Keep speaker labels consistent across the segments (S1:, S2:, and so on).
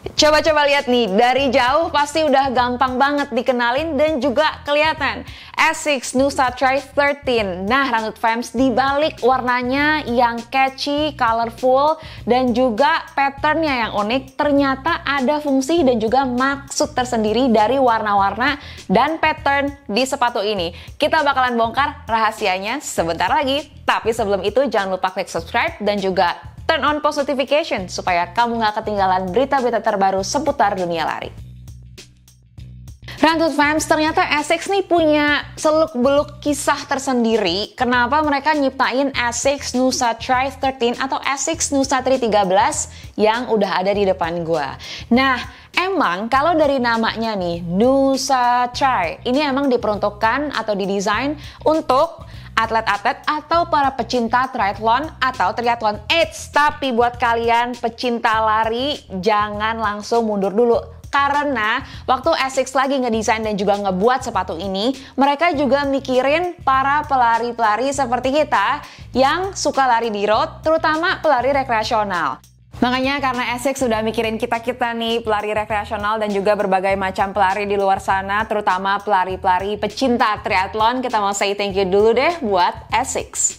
S1: Coba-coba lihat nih, dari jauh pasti udah gampang banget dikenalin dan juga kelihatan. Asics Nusa Tri 13. Nah, Ranggut Fams, di balik warnanya yang catchy, colorful, dan juga patternnya yang unik, ternyata ada fungsi dan juga maksud tersendiri dari warna-warna dan pattern di sepatu ini. Kita bakalan bongkar rahasianya sebentar lagi. Tapi sebelum itu, jangan lupa klik subscribe dan juga turn on post notification supaya kamu gak ketinggalan berita-berita terbaru seputar dunia lari. Ranggut Fams, ternyata Asics nih punya seluk-beluk kisah tersendiri kenapa mereka nyiptain Asics Nusa Tri 13 atau Asics Nusa Tri 13 yang udah ada di depan gua. Nah, emang kalau dari namanya nih, Nusa Tri, ini emang diperuntukkan atau didesain untuk atlet-atlet atau para pecinta triathlon atau triathlon. Tapi buat kalian pecinta lari, jangan langsung mundur dulu. Karena waktu Asics lagi ngedesain dan juga ngebuat sepatu ini, mereka juga mikirin para pelari-pelari seperti kita yang suka lari di road, terutama pelari rekreasional. Makanya karena Asics sudah mikirin kita-kita nih pelari rekreasional dan juga berbagai macam pelari di luar sana, terutama pelari-pelari pecinta triathlon, kita mau say thank you dulu deh buat Asics.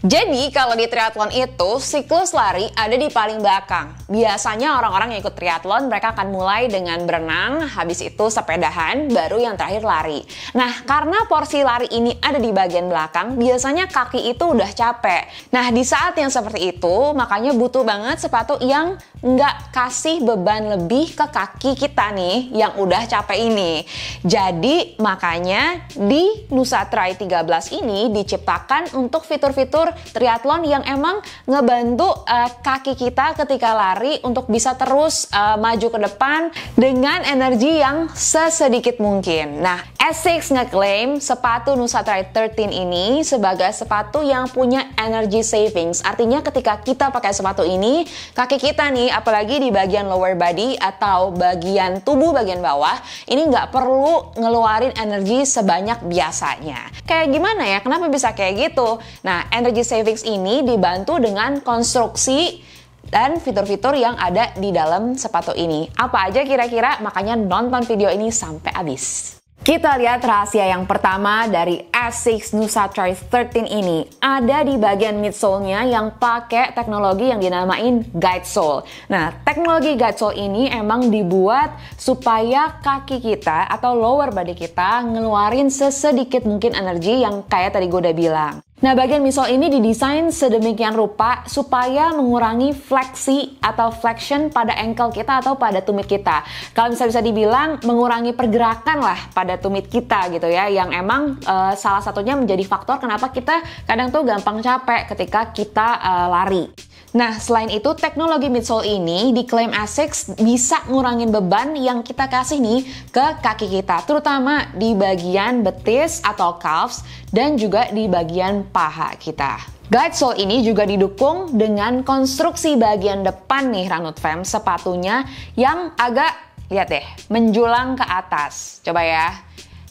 S1: Jadi kalau di triathlon itu siklus lari ada di paling belakang. Biasanya orang-orang yang ikut triathlon mereka akan mulai dengan berenang, habis itu sepedahan, baru yang terakhir lari. Nah, karena porsi lari ini ada di bagian belakang, biasanya kaki itu udah capek. Nah, di saat yang seperti itu, makanya butuh banget sepatu yang nggak kasih beban lebih ke kaki kita nih yang udah capek ini. Jadi makanya di Nusa Tri 13 ini diciptakan untuk fitur-fitur triathlon yang emang ngebantu kaki kita ketika lari untuk bisa terus maju ke depan dengan energi yang sesedikit mungkin. Nah, Asics ngeklaim sepatu Nusa Tri 13 ini sebagai sepatu yang punya energy savings. Artinya ketika kita pakai sepatu ini, kaki kita nih, apalagi di bagian lower body atau bagian tubuh bagian bawah, ini nggak perlu ngeluarin energi sebanyak biasanya. Kayak gimana ya? Kenapa bisa kayak gitu? Nah, energy savings ini dibantu dengan konstruksi dan fitur-fitur yang ada di dalam sepatu ini. Apa aja kira-kira? Makanya nonton video ini sampai habis. Kita lihat rahasia yang pertama dari Asics Nusa Tri 13 ini. Ada di bagian midsole-nya yang pakai teknologi yang dinamain guide sole. Nah, teknologi guide sole ini emang dibuat supaya kaki kita atau lower body kita ngeluarin sesedikit mungkin energi yang kayak tadi gue udah bilang. Nah, bagian midsole ini didesain sedemikian rupa supaya mengurangi fleksi atau flexion pada ankle kita atau pada tumit kita. Kalau bisa dibilang mengurangi pergerakan lah pada tumit kita gitu ya, yang emang salah satunya menjadi faktor kenapa kita kadang tuh gampang capek ketika kita lari. Nah, selain itu teknologi midsole ini diklaim Asics bisa ngurangin beban yang kita kasih nih ke kaki kita, terutama di bagian betis atau calves dan juga di bagian paha kita. Guide sole ini juga didukung dengan konstruksi bagian depan nih Ranggut Fams sepatunya yang agak, lihat deh, menjulang ke atas. Coba ya.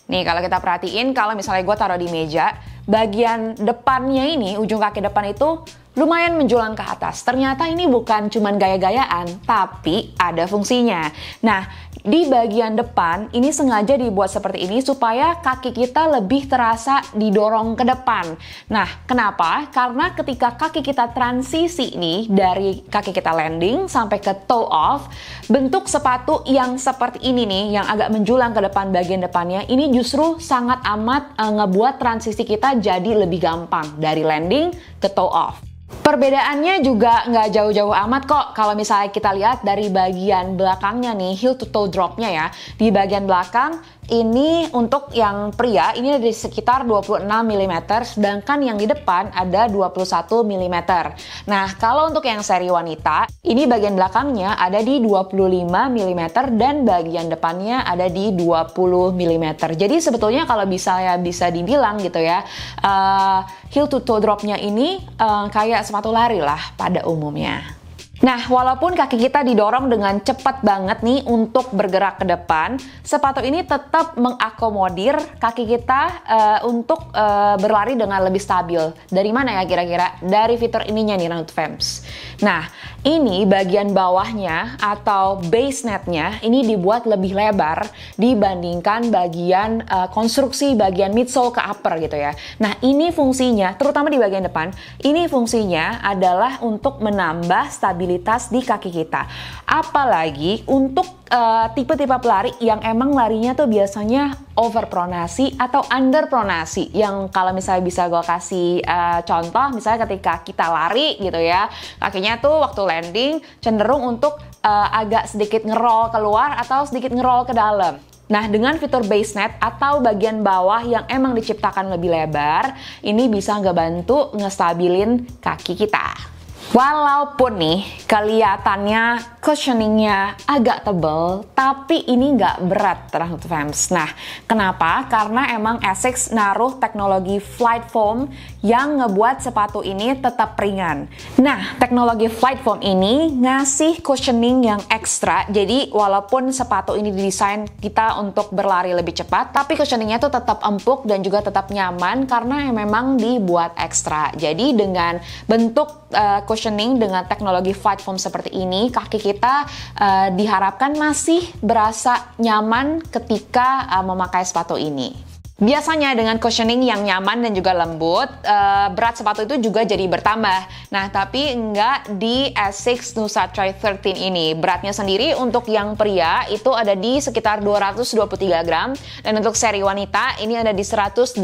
S1: Nih kalau kita perhatiin, kalau misalnya gue taruh di meja, bagian depannya ini, ujung kaki depan itu lumayan menjulang ke atas. Ternyata ini bukan cuman gaya-gayaan, tapi ada fungsinya. Nah, di bagian depan ini sengaja dibuat seperti ini supaya kaki kita lebih terasa didorong ke depan. Nah, kenapa? Karena ketika kaki kita transisi nih dari kaki kita landing sampai ke toe off, bentuk sepatu yang seperti ini nih, yang agak menjulang ke depan bagian depannya, ini justru sangat amat ngebuat transisi kita jadi lebih gampang dari landing ke toe off. Perbedaannya juga nggak jauh-jauh amat kok kalau misalnya kita lihat dari bagian belakangnya nih, heel to toe dropnya ya. Di bagian belakang ini untuk yang pria ini ada di sekitar 26 mm, sedangkan yang di depan ada 21 mm. Nah, kalau untuk yang seri wanita, ini bagian belakangnya ada di 25 mm dan bagian depannya ada di 20 mm. Jadi sebetulnya kalau bisa dibilang gitu ya, heel to toe dropnya ini kayak sepatu lari lah pada umumnya. Nah, walaupun kaki kita didorong dengan cepat banget nih untuk bergerak ke depan, sepatu ini tetap mengakomodir kaki kita untuk berlari dengan lebih stabil. Dari mana ya kira-kira? Dari fitur ininya nih, Runut Fams. Nah, ini bagian bawahnya atau base netnya ini dibuat lebih lebar dibandingkan bagian konstruksi bagian midsole ke upper gitu ya. Nah, ini fungsinya, terutama di bagian depan, ini fungsinya adalah untuk menambah stabilitas di kaki kita. Apalagi untuk tipe-tipe pelari yang emang larinya tuh biasanya overpronasi atau underpronasi. Yang kalau misalnya bisa gue kasih contoh, misalnya ketika kita lari gitu ya, kakinya tuh waktu landing cenderung untuk agak sedikit ngerol keluar atau sedikit ngerol ke dalam. Nah, dengan fitur base net atau bagian bawah yang emang diciptakan lebih lebar, ini bisa ngebantu ngestabilin kaki kita. Walaupun nih kelihatannya cushioningnya agak tebal, tapi ini nggak berat, Runut Fams. Nah, kenapa? Karena emang Asics naruh teknologi Flight Foam yang ngebuat sepatu ini tetap ringan. Nah, teknologi Flight Foam ini ngasih cushioning yang ekstra. Jadi, walaupun sepatu ini didesain kita untuk berlari lebih cepat, tapi cushioningnya tuh tetap empuk dan juga tetap nyaman karena memang dibuat ekstra. Jadi, dengan bentuk cushioning dengan teknologi Flight Foam seperti ini, kaki kita diharapkan masih berasa nyaman ketika memakai sepatu ini. Biasanya dengan cushioning yang nyaman dan juga lembut, berat sepatu itu juga jadi bertambah. Nah, tapi enggak di Asics Nusa Tri 13 ini. Beratnya sendiri untuk yang pria itu ada di sekitar 223 gram. Dan untuk seri wanita ini ada di 183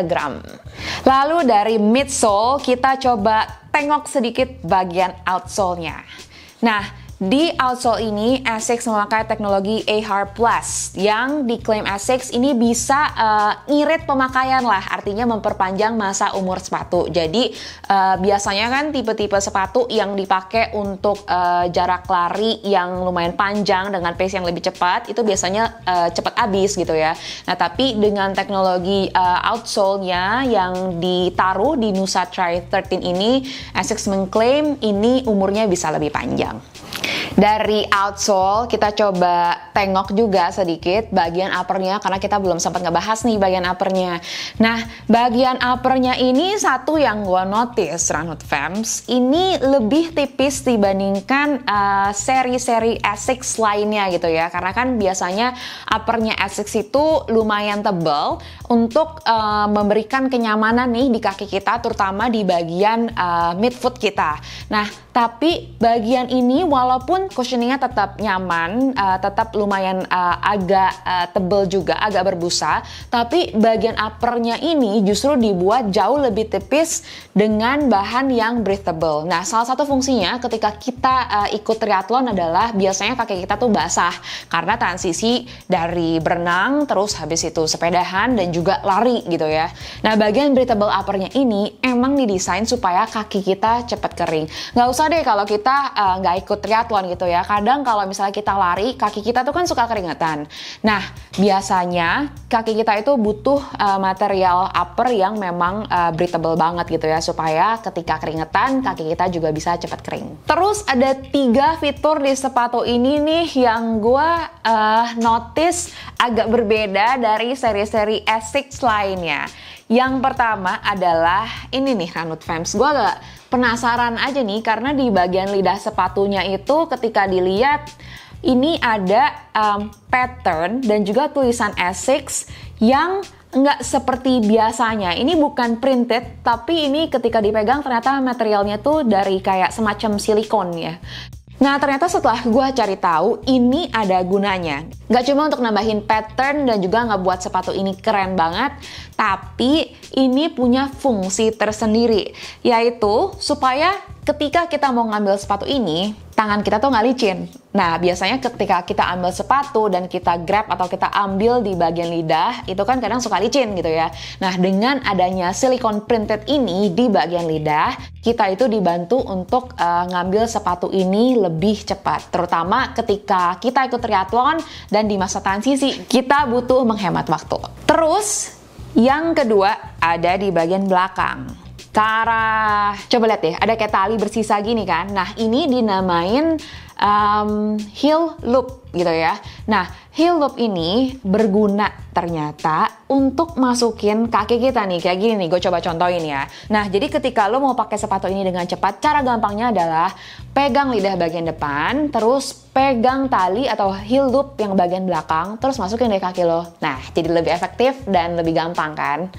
S1: gram. Lalu dari midsole kita coba tengok sedikit bagian outsole-nya. Nah, di outsole ini Asics memakai teknologi AHR Plus yang diklaim Asics ini bisa ngirit pemakaian lah, artinya memperpanjang masa umur sepatu. Jadi biasanya kan tipe-tipe sepatu yang dipakai untuk jarak lari yang lumayan panjang dengan pace yang lebih cepat itu biasanya cepat habis gitu ya. Nah, tapi dengan teknologi outsole-nya yang ditaruh di Nusa Tri 13 ini, Asics mengklaim ini umurnya bisa lebih panjang. Dari outsole kita coba tengok juga sedikit bagian uppernya karena kita belum sempat ngebahas nih bagian uppernya. Nah, bagian uppernya ini satu yang gue notice, Runut Fams, ini lebih tipis dibandingkan seri-seri Asics lainnya gitu ya. Karena kan biasanya uppernya Asics itu lumayan tebal untuk memberikan kenyamanan nih di kaki kita, terutama di bagian midfoot kita. Nah, tapi bagian ini walaupun cushioningnya tetap nyaman, tetap lumayan agak tebal juga, agak berbusa, tapi bagian uppernya ini justru dibuat jauh lebih tipis dengan bahan yang breathable. Nah, salah satu fungsinya ketika kita ikut triathlon adalah biasanya kaki kita tuh basah karena transisi dari berenang, terus habis itu sepedahan dan juga lari gitu ya. Nah, bagian breathable uppernya ini emang didesain supaya kaki kita cepat kering. Nggak usah deh kalau kita nggak ikut triathlon gitu ya. Kadang kalau misalnya kita lari, kaki kita tuh kan suka keringetan. Nah, biasanya kaki kita itu butuh material upper yang memang breathable banget gitu ya, supaya ketika keringetan, kaki kita juga bisa cepat kering. Terus ada 3 fitur di sepatu ini nih yang gue notice agak berbeda dari seri-seri Asics lainnya. Yang pertama adalah ini nih, Runut Fams. Gue agak penasaran aja nih karena di bagian lidah sepatunya itu ketika dilihat ini ada pattern dan juga tulisan Asics yang nggak seperti biasanya. Ini bukan printed, tapi ini ketika dipegang ternyata materialnya tuh dari kayak semacam silikon ya. Nah, ternyata setelah gue cari tahu, ini ada gunanya. Nggak cuma untuk nambahin pattern dan juga ngebuat sepatu ini keren banget, tapi ini punya fungsi tersendiri, yaitu supaya ketika kita mau ngambil sepatu ini, tangan kita tuh nggak licin. Nah, biasanya ketika kita ambil sepatu dan kita grab atau kita ambil di bagian lidah, itu kan kadang suka licin gitu ya. Nah, dengan adanya silikon printed ini di bagian lidah, kita itu dibantu untuk ngambil sepatu ini lebih cepat. Terutama ketika kita ikut triathlon dan di masa transisi, kita butuh menghemat waktu. Terus, yang kedua ada di bagian belakang. Coba lihat deh, ada kayak tali bersisa gini kan. Nah, ini dinamain heel loop gitu ya. Nah, heel loop ini berguna ternyata untuk masukin kaki kita nih, kayak gini nih, gue coba contohin ya. Nah, jadi ketika lo mau pakai sepatu ini dengan cepat, cara gampangnya adalah pegang lidah bagian depan, terus pegang tali atau heel loop yang bagian belakang, terus masukin deh kaki lo. Nah, jadi lebih efektif dan lebih gampang kan?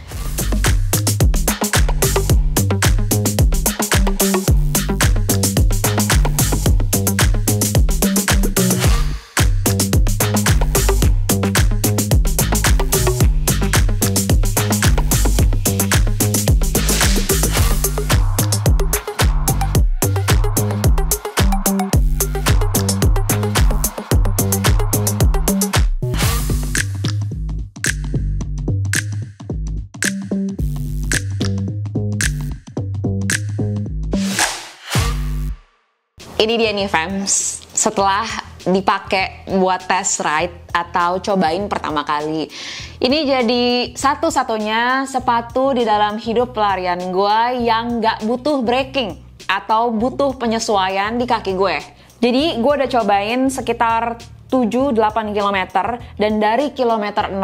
S1: Ini dia nih fams, setelah dipakai buat test ride atau cobain pertama kali. Ini jadi satu-satunya sepatu di dalam hidup pelarian gue yang gak butuh braking atau butuh penyesuaian di kaki gue. Jadi gue udah cobain sekitar 7-8 km dan dari kilometer 0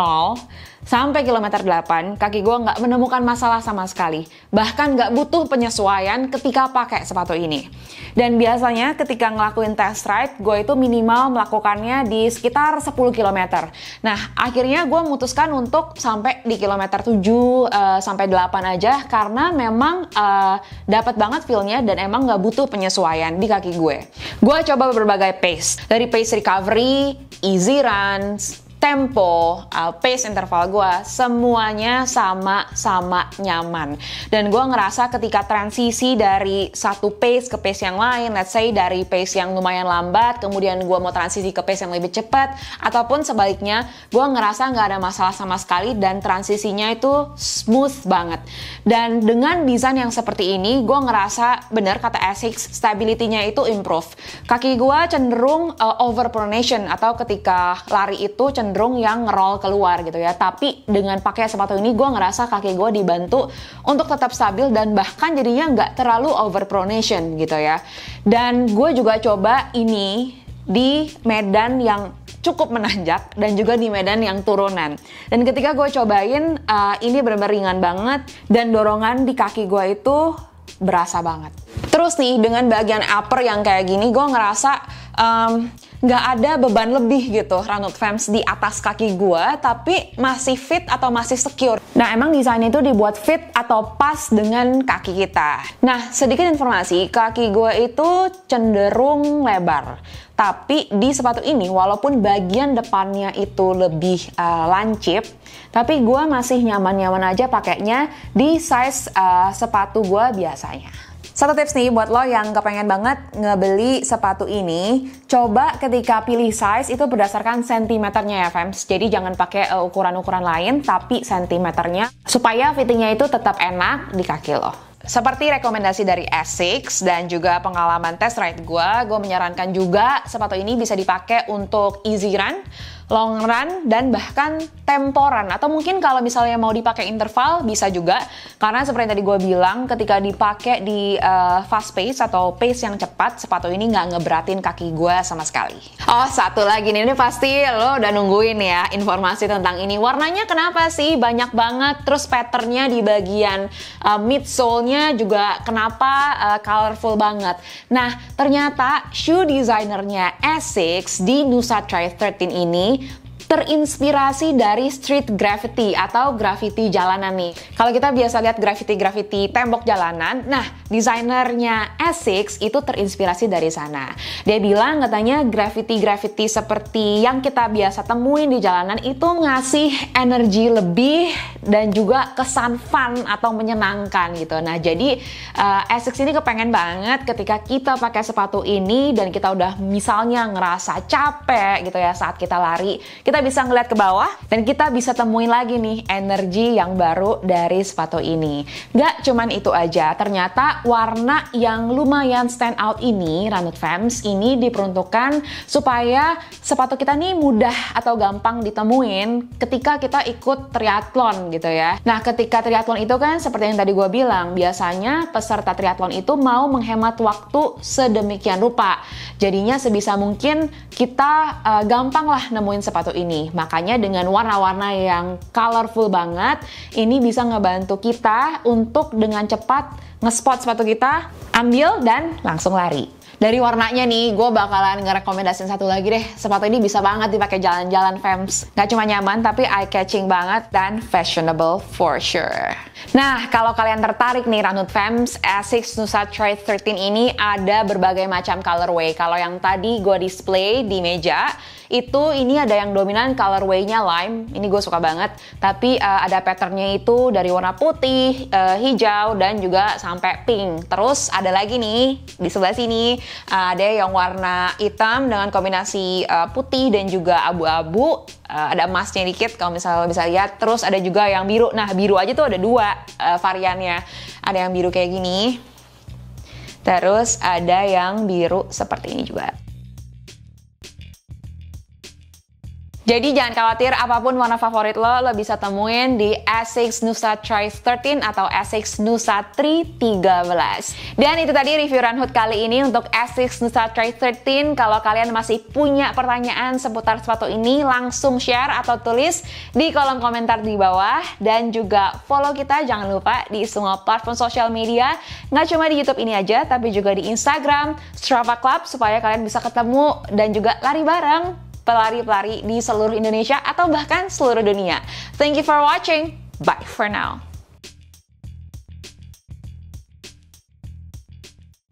S1: sampai kilometer 8 kaki gue nggak menemukan masalah sama sekali, bahkan nggak butuh penyesuaian ketika pakai sepatu ini. Dan biasanya ketika ngelakuin test ride gue itu minimal melakukannya di sekitar 10 km. Nah akhirnya gue memutuskan untuk sampai di kilometer 7 sampai 8 aja karena memang dapat banget feel-nya dan emang nggak butuh penyesuaian di kaki gue. Gue coba berbagai pace, dari pace recovery, easy runs, tempo, pace interval gue, semuanya sama-sama nyaman. Dan gue ngerasa ketika transisi dari satu pace ke pace yang lain, let's say dari pace yang lumayan lambat, kemudian gue mau transisi ke pace yang lebih cepat, ataupun sebaliknya, gue ngerasa nggak ada masalah sama sekali dan transisinya itu smooth banget. Dan dengan desain yang seperti ini, gue ngerasa bener kata Asics, stability-nya itu improve. Kaki gue cenderung overpronation atau ketika lari itu cenderung yang ngerol keluar gitu ya. Tapi dengan pakai sepatu ini gue ngerasa kaki gue dibantu untuk tetap stabil dan bahkan jadinya nggak terlalu overpronation gitu ya. Dan gue juga coba ini di medan yang cukup menanjak dan juga di medan yang turunan. Dan ketika gue cobain ini benar-benar ringan banget dan dorongan di kaki gue itu berasa banget. Terus nih dengan bagian upper yang kayak gini gue ngerasa nggak ada beban lebih gitu Runut Fams di atas kaki gue, tapi masih fit atau masih secure. Nah emang desainnya itu dibuat fit atau pas dengan kaki kita. Nah sedikit informasi, kaki gue itu cenderung lebar. Tapi di sepatu ini walaupun bagian depannya itu lebih lancip, tapi gue masih nyaman-nyaman aja pakainya di size sepatu gue biasanya. Satu tips nih buat lo yang kepengen banget ngebeli sepatu ini, coba ketika pilih size itu berdasarkan sentimeternya ya fams. Jadi jangan pakai ukuran-ukuran lain tapi sentimeternya supaya fittingnya itu tetap enak di kaki lo. Seperti rekomendasi dari Asics dan juga pengalaman test ride gue menyarankan juga sepatu ini bisa dipakai untuk easy run, long run, dan bahkan temporan. Atau mungkin kalau misalnya mau dipakai interval bisa juga, karena seperti yang tadi gue bilang, ketika dipakai di fast pace atau pace yang cepat, sepatu ini nggak ngeberatin kaki gue sama sekali. Oh, satu lagi nih, ini pasti lo udah nungguin ya informasi tentang ini. Warnanya kenapa sih banyak banget, terus patternnya di bagian midsole-nya juga kenapa colorful banget. Nah, ternyata shoe designernya Asics di Nusa Tri 13 ini terinspirasi dari street graffiti atau graffiti jalanan nih. Kalau kita biasa lihat graffiti tembok jalanan, nah desainernya Asics itu terinspirasi dari sana. Dia bilang katanya graffiti seperti yang kita biasa temuin di jalanan itu ngasih energi lebih dan juga kesan fun atau menyenangkan gitu. Nah jadi Asics ini kepengen banget ketika kita pakai sepatu ini dan kita udah misalnya ngerasa capek gitu ya saat kita lari, kita bisa ngeliat ke bawah dan kita bisa temuin lagi nih energi yang baru dari sepatu ini. Gak cuman itu aja, ternyata Karena warna yang lumayan stand out ini, Runut Fams, ini diperuntukkan supaya sepatu kita nih mudah atau gampang ditemuin ketika kita ikut triathlon gitu ya. Nah, ketika triathlon itu kan seperti yang tadi gue bilang, biasanya peserta triathlon itu mau menghemat waktu sedemikian rupa. Jadinya sebisa mungkin kita gampang lah nemuin sepatu ini. Makanya dengan warna-warna yang colorful banget, ini bisa ngebantu kita untuk dengan cepat nge-spot sepatu kita, ambil dan langsung lari. Dari warnanya nih, gue bakalan ngerekomendasiin satu lagi deh. Sepatu ini bisa banget dipakai jalan-jalan, fams. Gak cuma nyaman, tapi eye-catching banget dan fashionable for sure. Nah, kalau kalian tertarik nih Runut Fams, Asics Nusa Trail 13 ini ada berbagai macam colorway. Kalau yang tadi gue display di meja, ini ada yang dominan colorway-nya lime, ini gue suka banget. Tapi ada patternnya itu dari warna putih, hijau, dan juga sampai pink. Terus ada lagi nih, di sebelah sini, ada yang warna hitam dengan kombinasi putih dan juga abu-abu. Ada emasnya dikit kalau misalnya bisa lihat. Terus ada juga yang biru. Nah, biru aja tuh ada dua variannya. Ada yang biru kayak gini. Terus ada yang biru seperti ini juga. Jadi jangan khawatir, apapun warna favorit lo bisa temuin di Asics Nusa Trail 13 atau Asics Nusa Tri 13. Dan itu tadi review Runhood kali ini untuk Asics Nusa Trail 13. Kalau kalian masih punya pertanyaan seputar sepatu ini, langsung share atau tulis di kolom komentar di bawah. Dan juga follow kita, jangan lupa di semua platform sosial media. Nggak cuma di YouTube ini aja, tapi juga di Instagram, Strava Club, supaya kalian bisa ketemu dan juga lari bareng pelari-pelari di seluruh Indonesia atau bahkan seluruh dunia. Thank you for watching. Bye for now.